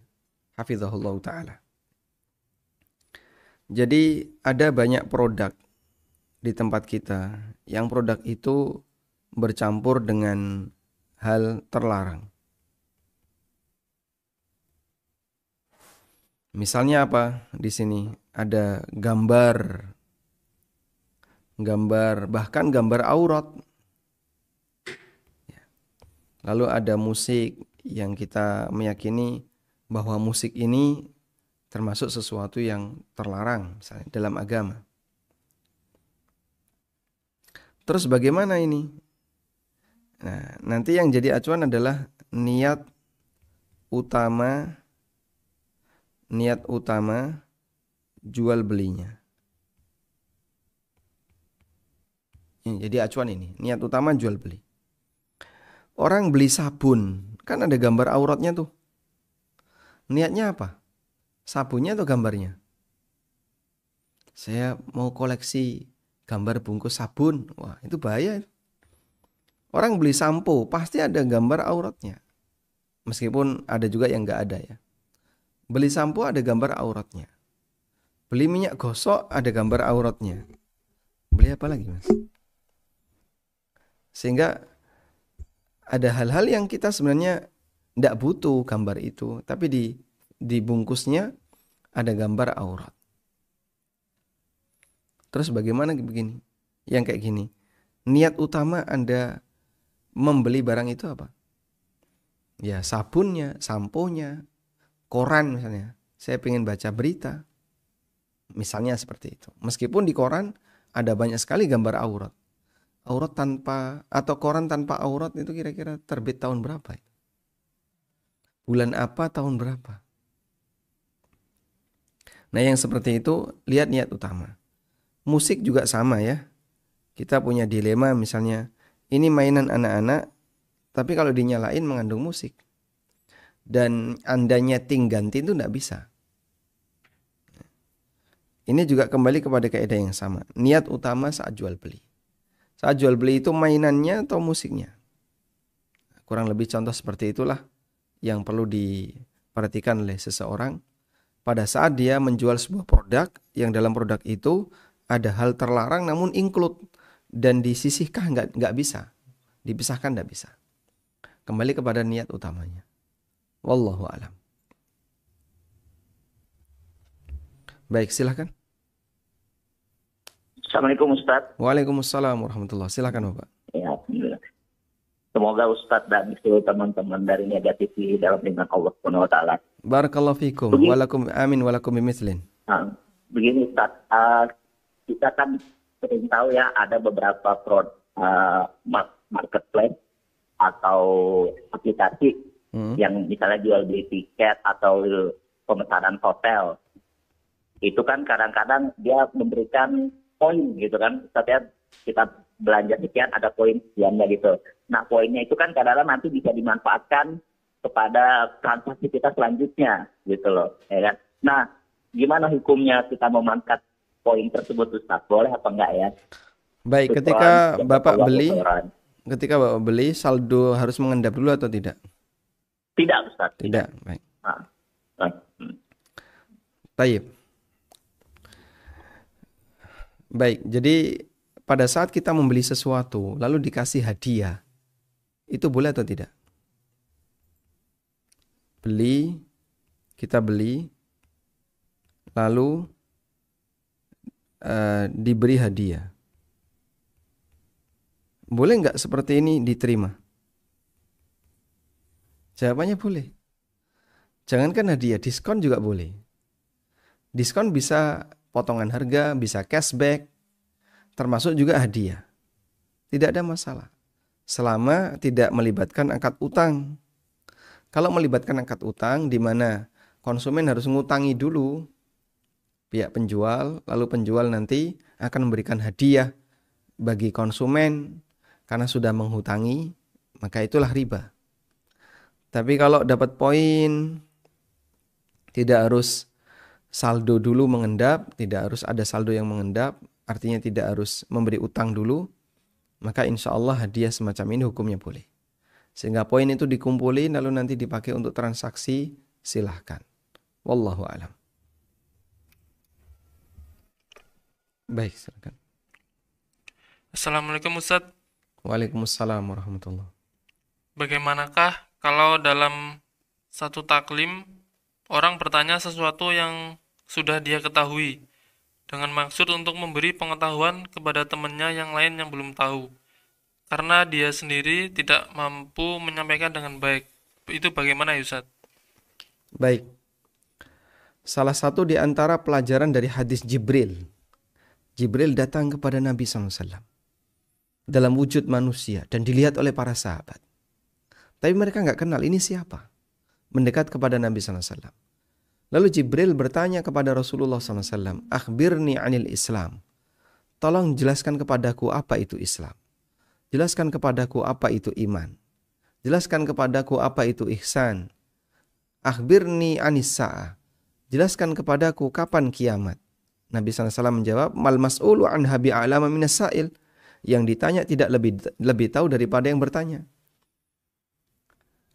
hafizahullah ta'ala. Jadi ada banyak produk di tempat kita yang produk itu bercampur dengan hal terlarang. Misalnya apa? Di sini ada gambar, bahkan gambar aurat. Lalu ada musik yang kita meyakini bahwa musik ini termasuk sesuatu yang terlarang misalnya dalam agama. Terus bagaimana ini? Nah, nanti yang jadi acuan adalah niat utama jual belinya. Ini jadi acuan ini, niat utama jual beli. Orang beli sabun, kan ada gambar auratnya tuh. Niatnya apa? Sabunnya atau gambarnya? Saya mau koleksi gambar bungkus sabun. Wah, itu bahaya. Orang beli sampo, pasti ada gambar auratnya. Meskipun ada juga yang nggak ada ya. Beli sampo ada gambar auratnya. Beli minyak gosok ada gambar auratnya. Beli apa lagi mas? Sehingga ada hal-hal yang kita sebenarnya tidak butuh gambar itu. Tapi di bungkusnya ada gambar aurat. Terus bagaimana begini? Yang kayak gini. Niat utama Anda membeli barang itu apa? Ya sabunnya, samponya, koran misalnya. Saya pengen baca berita. Misalnya seperti itu. Meskipun di koran ada banyak sekali gambar aurat. Aurat tanpa atau koran tanpa aurat itu kira-kira terbit tahun berapa? Bulan apa, tahun berapa? Nah yang seperti itu lihat niat utama. Musik juga sama ya. Kita punya dilema misalnya, ini mainan anak-anak, tapi kalau dinyalain mengandung musik. Dan Anda nyeting ganti itu tidak bisa. Ini juga kembali kepada kaidah yang sama. Niat utama saat jual beli. Saat jual beli itu mainannya atau musiknya? Kurang lebih contoh seperti itulah yang perlu diperhatikan oleh seseorang pada saat dia menjual sebuah produk yang dalam produk itu ada hal terlarang namun include dan disisihkan nggak bisa, dipisahkan nggak bisa. Kembali kepada niat utamanya. Wallahu a'lam. Baik, silakan. Assalamualaikum Ustadz. Waalaikumsalam warahmatullah. Silakan Bapak. Ya, alhamdulillah. Semoga Ustadz dan seluruh teman-teman dari Niaga TV dalam lindungan Allah Subhanahu wa taala. Barakallahu fikum. Walakum amin walakum bimithli. Begini Ustadz, kita kan sering tahu ya ada beberapa marketplace atau aplikasi yang misalnya jual beli tiket atau pemesanan hotel. Itu kan kadang-kadang dia memberikan poin gitu kan, Ustadz, kita belanja sekian ada poin sekiannya gitu. Nah poinnya itu kan kadang-kadang nanti bisa dimanfaatkan kepada transaksi kita selanjutnya gitu loh, ya kan. Nah gimana hukumnya kita memanfaatkan poin tersebut Ustadz, boleh apa enggak ya? Baik, ketika Bapak beli saldo harus mengendap dulu atau tidak? Tidak Ustadz. Tidak, baik. Taib. Baik, jadi pada saat kita membeli sesuatu lalu dikasih hadiah, itu boleh atau tidak? Kita beli, lalu diberi hadiah. Boleh nggak seperti ini diterima? Jawabannya boleh. Jangankan hadiah, diskon juga boleh. Diskon bisa potongan harga, bisa cashback, termasuk juga hadiah. Tidak ada masalah. Selama tidak melibatkan akad utang. Kalau melibatkan akad utang, di mana konsumen harus ngutangi dulu pihak penjual, lalu penjual nanti akan memberikan hadiah bagi konsumen karena sudah menghutangi, maka itulah riba. Tapi kalau dapat poin, tidak harus saldo dulu mengendap, tidak harus ada saldo yang mengendap, artinya tidak harus memberi utang dulu, maka insya Allah hadiah semacam ini hukumnya boleh. Sehingga poin itu dikumpulin lalu nanti dipakai untuk transaksi, silahkan. Wallahu a'lam. Baik, silakan. Assalamualaikum Ustadz. Waalaikumsalam warahmatullahi. Bagaimanakah kalau dalam satu taklim orang bertanya sesuatu yang sudah dia ketahui dengan maksud untuk memberi pengetahuan kepada temannya yang lain yang belum tahu karena dia sendiri tidak mampu menyampaikan dengan baik. Itu bagaimana ya Ustaz? Baik. Salah satu di antara pelajaran dari hadis Jibril. Jibril datang kepada Nabi SAW dalam wujud manusia dan dilihat oleh para sahabat. Tapi mereka nggak kenal ini siapa. Mendekat kepada Nabi SAW. Lalu Jibril bertanya kepada Rasulullah SAW, "Akhbirni anil Islam." Tolong jelaskan kepadaku apa itu Islam. Jelaskan kepadaku apa itu iman. Jelaskan kepadaku apa itu ihsan. Akhbirni anis sa'ah. Jelaskan kepadaku kapan kiamat. Nabi SAW menjawab, "Mal mas'ulu anha bi'alama minas sa'il." Yang ditanya tidak lebih tahu daripada yang bertanya.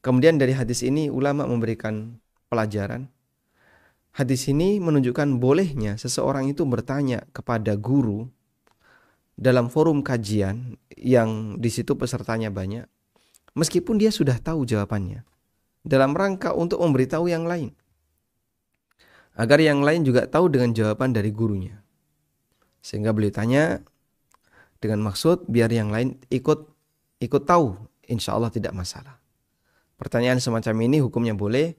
Kemudian dari hadis ini ulama memberikan pelajaran. Hadis ini menunjukkan bolehnya seseorang itu bertanya kepada guru dalam forum kajian yang di situ pesertanya banyak, meskipun dia sudah tahu jawabannya, dalam rangka untuk memberitahu yang lain, agar yang lain juga tahu dengan jawaban dari gurunya. Sehingga beliau tanya dengan maksud biar yang lain ikut tahu, insya Allah tidak masalah. Pertanyaan semacam ini hukumnya boleh.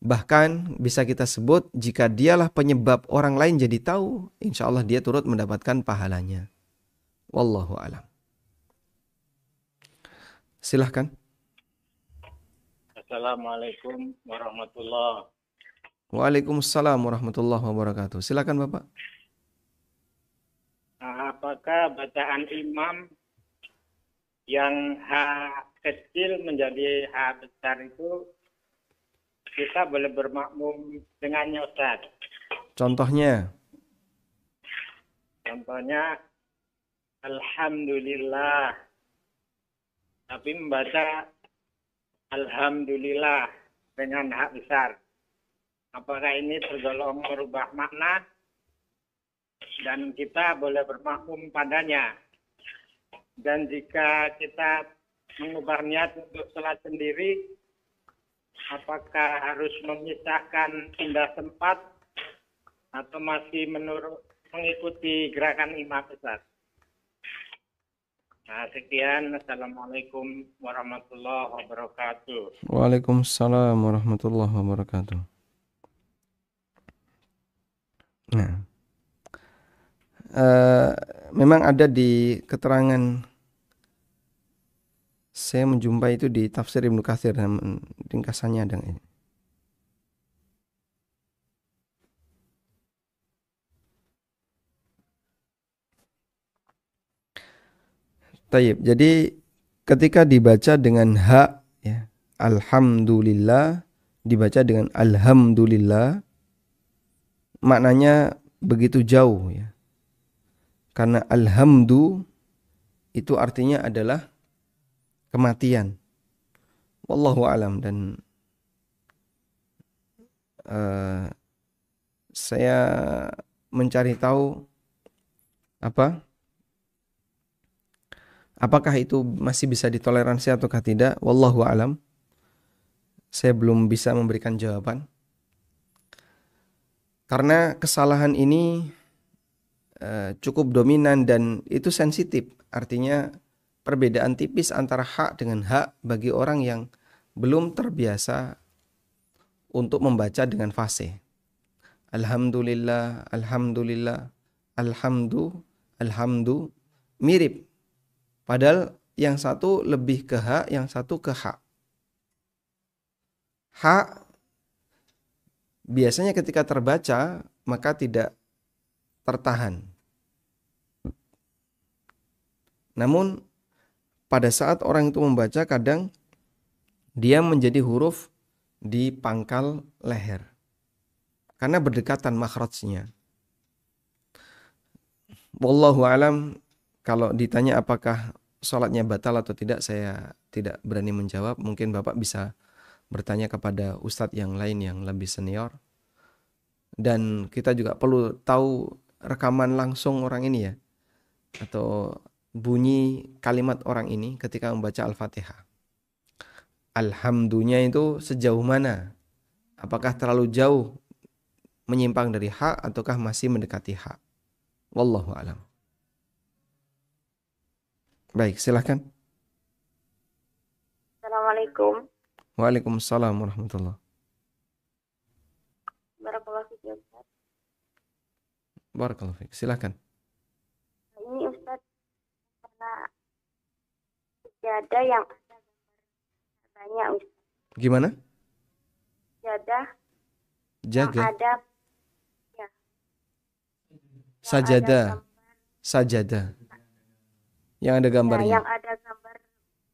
Bahkan bisa kita sebut jika dialah penyebab orang lain jadi tahu, insya Allah dia turut mendapatkan pahalanya. Wallahu a'lam. Silahkan. Assalamualaikum warahmatullahi. Waalaikumsalam warahmatullahi wabarakatuh. Silakan Bapak. apakah bacaan imam yang H kecil menjadi H besar itu kita boleh bermakmum dengannya, Ustaz? Contohnya? Contohnya, Alhamdulillah. Tapi membaca Alhamdulillah dengan H besar. Apakah ini tergolong merubah makna? Dan kita boleh bermakmum padanya. Dan jika kita mengubah niat untuk sholat sendiri, apakah harus memisahkan pindah tempat atau masih mengikuti gerakan imam besar? Nah, sekian. Assalamualaikum warahmatullahi wabarakatuh. Waalaikumsalam warahmatullahi wabarakatuh. Nah, memang ada di keterangan, saya menjumpai itu di tafsir Ibnu Katsir, ringkasannya ada ini. Taib. Jadi ketika dibaca dengan ha, ya, alhamdulillah, dibaca dengan alhamdulillah, maknanya begitu jauh, ya. Karena alhamdu itu artinya adalah kematian. Wallahu alam. Dan saya mencari tahu apakah itu masih bisa ditoleransi ataukah tidak. Wallahu alam. Saya belum bisa memberikan jawaban. Karena kesalahan ini cukup dominan dan itu sensitif. Artinya perbedaan tipis antara hak dengan hak bagi orang yang belum terbiasa untuk membaca dengan fasih. Alhamdulillah, alhamdulillah, alhamdu, mirip. Padahal yang satu lebih ke hak, yang satu ke hak. Hak biasanya ketika terbaca maka tidak tertahan. Namun pada saat orang itu membaca, kadang dia menjadi huruf di pangkal leher karena berdekatan makhrajnya. Wallahu alam. Kalau ditanya apakah sholatnya batal atau tidak, saya tidak berani menjawab. Mungkin Bapak bisa bertanya kepada ustadz yang lain yang lebih senior. Dan kita juga perlu tahu rekaman langsung orang ini, ya, atau bunyi kalimat orang ini ketika membaca Al-Fatihah. Alhamdulillah itu sejauh mana? Apakah terlalu jauh menyimpang dari hak ataukah masih mendekati hak? Wallahu alam. Baik, silakan. Assalamualaikum. Waalaikumsalam warahmatullahi. Barakallahu fiik, Ustaz. Barakallahu fiik. Silakan. Ini Ustaz, karena sajadah yang ada banyak, Ustaz. Gimana? Sajadah Jaga. yang ada, ya. Sajadah. Sajadah. Yang ada gambarnya. Ya, yang ada gambar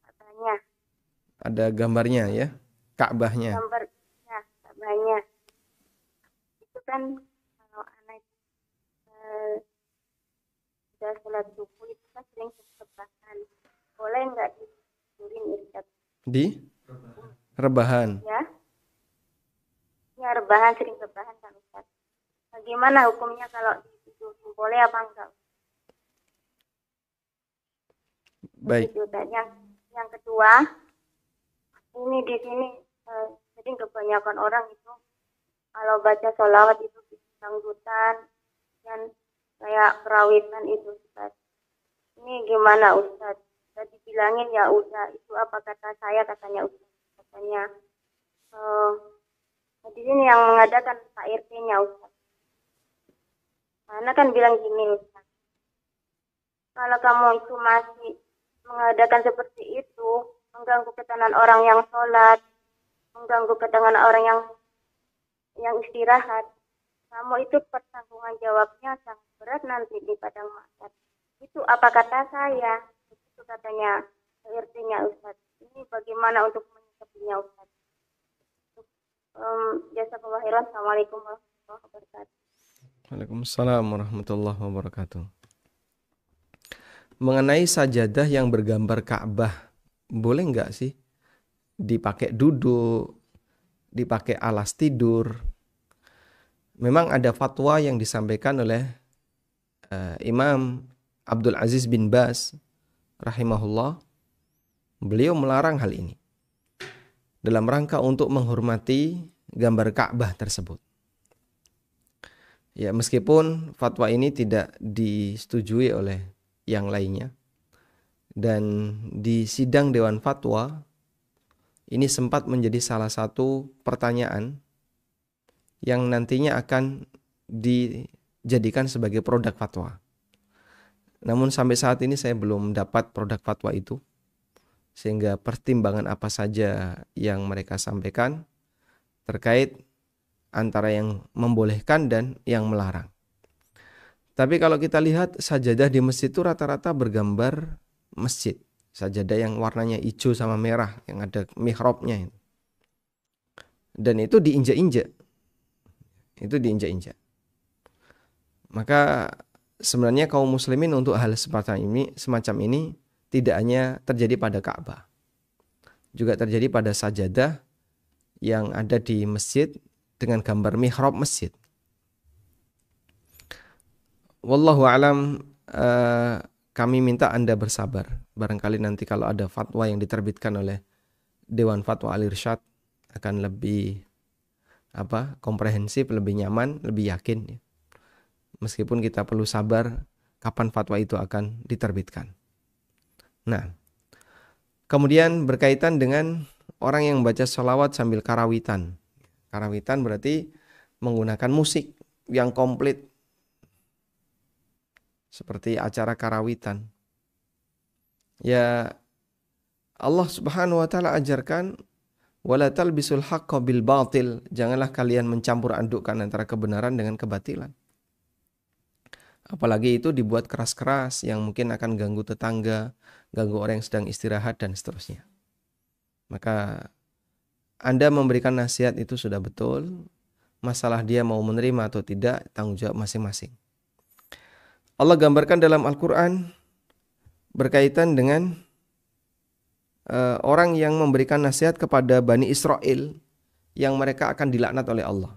katanya. Ada gambarnya, ya. Ka'bahnya. Gambar, ya, Ka'bahnya. Itu kan kalau anak sudah sholat subuh itu kan sering rebahan. Boleh nggak ditidurin, Ustaz? Di rebahan. Ya. Ya, rebahan, sering rebahan kan, Ustaz. Bagaimana hukumnya kalau ditidurin? Boleh apa enggak? Baik. Itu, dan yang kedua, ini di sini sering kebanyakan orang itu kalau baca sholawat itu dangdutan dan kayak kerawitan itu, Ustaz. Ini gimana, Ustaz? Sudah dibilangin ya udah, itu apa kata saya, katanya Ustaz. Katanya di sini yang mengadakan Pak RT-nya, Ustaz. Karena kan bilang gini, Ustaz. Kalau kamu itu masih mengadakan seperti itu, mengganggu ketenangan orang yang sholat, mengganggu ketenangan orang yang istirahat, kamu itu pertanggungan jawabnya sangat berat nanti di padang mahsyar. Itu apa kata saya? Itu katanya PRT-nya Ustadz. Ini bagaimana untuk menyikapinya Ustadz? Jazakallahu khairan. Assalamualaikum warahmatullahi wabarakatuh. Waalaikumsalam warahmatullahi wabarakatuh. Mengenai sajadah yang bergambar Ka'bah, boleh nggak sih dipakai duduk, dipakai alas tidur? Memang ada fatwa yang disampaikan oleh Imam Abdul Aziz bin Baz rahimahullah. Beliau melarang hal ini dalam rangka untuk menghormati gambar Ka'bah tersebut. Ya, meskipun fatwa ini tidak disetujui oleh yang lainnya, dan di sidang Dewan Fatwa ini sempat menjadi salah satu pertanyaan yang nantinya akan dijadikan sebagai produk fatwa. Namun sampai saat ini saya belum dapat produk fatwa itu, sehingga pertimbangan apa saja yang mereka sampaikan terkait antara yang membolehkan dan yang melarang. Tapi kalau kita lihat sajadah di masjid itu rata-rata bergambar masjid. Sajadah yang warnanya hijau sama merah, yang ada mihrabnya. Dan itu diinjak-injak. Itu diinjak-injak. Maka sebenarnya kaum muslimin untuk hal semacam ini tidak hanya terjadi pada Ka'bah, juga terjadi pada sajadah yang ada di masjid dengan gambar mihrab masjid. Wallahu alam, kami minta Anda bersabar. Barangkali nanti kalau ada fatwa yang diterbitkan oleh Dewan Fatwa Al-Irsyad akan lebih komprehensif, lebih nyaman, lebih yakin ya. Meskipun kita perlu sabar kapan fatwa itu akan diterbitkan. Nah, kemudian berkaitan dengan orang yang membaca sholawat sambil karawitan. Karawitan berarti menggunakan musik yang komplit, seperti acara karawitan. Ya, Allah Subhanahu wa taala ajarkan wala talbisul haqqo bil batil, janganlah kalian mencampur adukkan antara kebenaran dengan kebatilan. Apalagi itu dibuat keras-keras yang mungkin akan ganggu tetangga, ganggu orang yang sedang istirahat dan seterusnya. Maka Anda memberikan nasihat itu sudah betul. Masalah dia mau menerima atau tidak, tanggung jawab masing-masing. Allah gambarkan dalam Al-Quran berkaitan dengan orang yang memberikan nasihat kepada Bani Israel yang mereka akan dilaknat oleh Allah.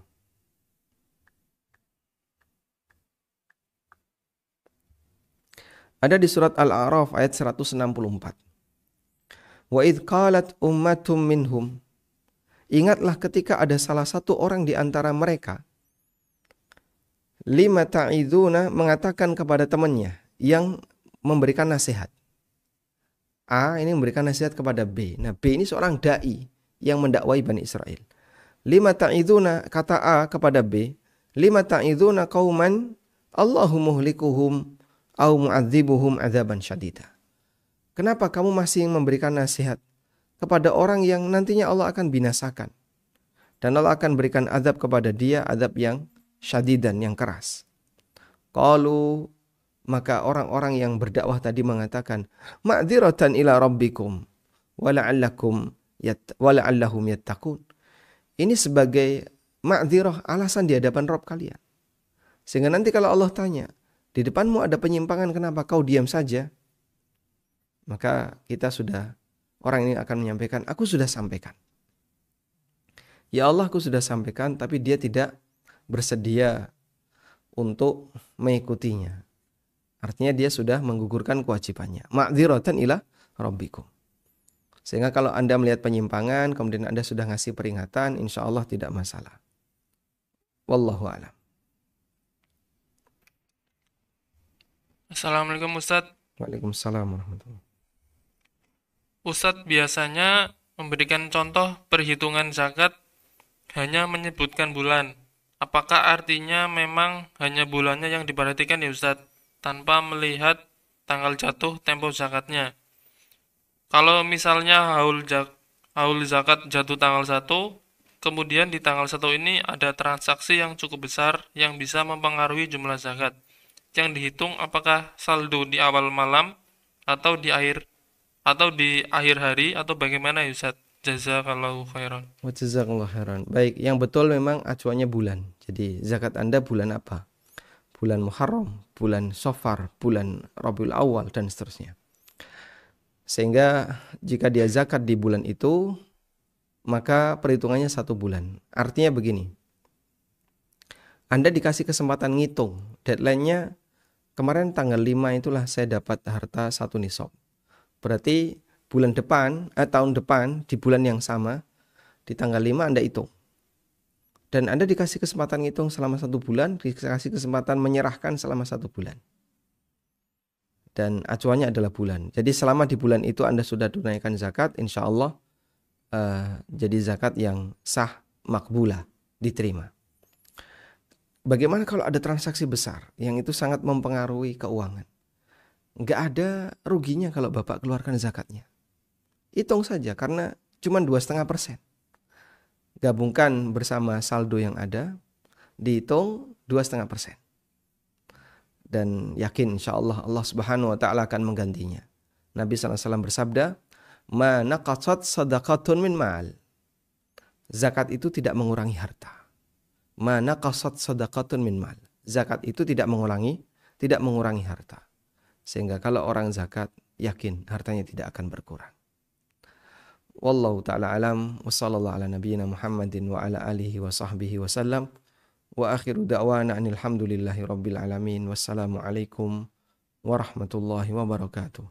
Ada di surat Al-A'raf ayat 164. Wa idh qalat ummatum minhum. Ingatlah ketika ada salah satu orang di antara mereka, lima ta'iduna, mengatakan kepada temannya yang memberikan nasihat. A ini memberikan nasihat kepada B. Nah, B ini seorang da'i yang mendakwai Bani Israel. Lima ta'iduna, kata A kepada B, lima ta'iduna qauman Allahu muhlikuhum au mu'adzibuhum adzaban syadida. Kenapa kamu masih memberikan nasihat kepada orang yang nantinya Allah akan binasakan, dan Allah akan berikan azab kepada dia, azab yang syadidan, yang keras. Qalu, maka orang-orang yang berdakwah tadi mengatakan, ma'dziratan ila rabbikum wala'allahum yattaqun. Ini sebagai ma'dzirah, alasan di hadapan Rabb kalian. Sehingga nanti kalau Allah tanya, di depanmu ada penyimpangan, kenapa kau diam saja? Maka orang ini akan menyampaikan, aku sudah sampaikan. Ya Allah, aku sudah sampaikan, tapi dia tidak bersedia untuk mengikutinya. Artinya dia sudah menggugurkan kewajibannya. Ma'dziratan ila rabbikum. Sehingga kalau Anda melihat penyimpangan, kemudian Anda sudah ngasih peringatan, insya Allah tidak masalah. Wallahu a'lam. Assalamualaikum Ustadz. Waalaikumsalam warahmatullahi. Ustadz biasanya memberikan contoh perhitungan zakat hanya menyebutkan bulan. Apakah artinya memang hanya bulannya yang diperhatikan ya Ustadz, tanpa melihat tanggal jatuh tempo zakatnya? Kalau misalnya haul zakat jatuh tanggal 1, kemudian di tanggal 1 ini ada transaksi yang cukup besar yang bisa mempengaruhi jumlah zakat. yang dihitung apakah saldo di awal malam atau di akhir hari atau bagaimana ya Ustaz? Jazakallahu khairan. Wa jazakallahu khairan. Baik, yang betul memang acuannya bulan. Jadi zakat Anda bulan apa? Bulan Muharram, bulan Safar, bulan Rabiul Awal dan seterusnya. Sehingga jika dia zakat di bulan itu, maka perhitungannya 1 bulan. Artinya begini, Anda dikasih kesempatan ngitung. Deadline-nya kemarin tanggal 5 itulah saya dapat harta 1 nisab. Berarti bulan depan, tahun depan di bulan yang sama, di tanggal 5 Anda hitung. Dan Anda dikasih kesempatan ngitung selama 1 bulan, dikasih kesempatan menyerahkan selama 1 bulan. Dan acuannya adalah bulan. Jadi selama di bulan itu Anda sudah tunaikan zakat, insya Allah jadi zakat yang sah, makbulah, diterima. Bagaimana kalau ada transaksi besar yang itu sangat mempengaruhi keuangan? Nggak ada ruginya kalau Bapak keluarkan zakatnya. Hitung saja karena cuma 2,5%. Gabungkan bersama saldo yang ada, dihitung 2,5%. Dan yakin insya Allah Allah Subhanahu wa ta'ala akan menggantinya. Nabi SAW bersabda, "Ma naqasat sadaqatun min ma'al." Zakat itu tidak mengurangi harta. Ma naqasat sadaqatun min ma'al. Zakat itu tidak mengurangi harta. Sehingga kalau orang zakat, yakin hartanya tidak akan berkurang. Wallahu ta'ala alam, wa sallallahu ala nabiyyina Muhammadin wa ala alihi wa sahbihi wa sallam. Wa akhiru da'wana anil hamdulillahi rabbil alamin. Wassalamu alaikum warahmatullahi wabarakatuh.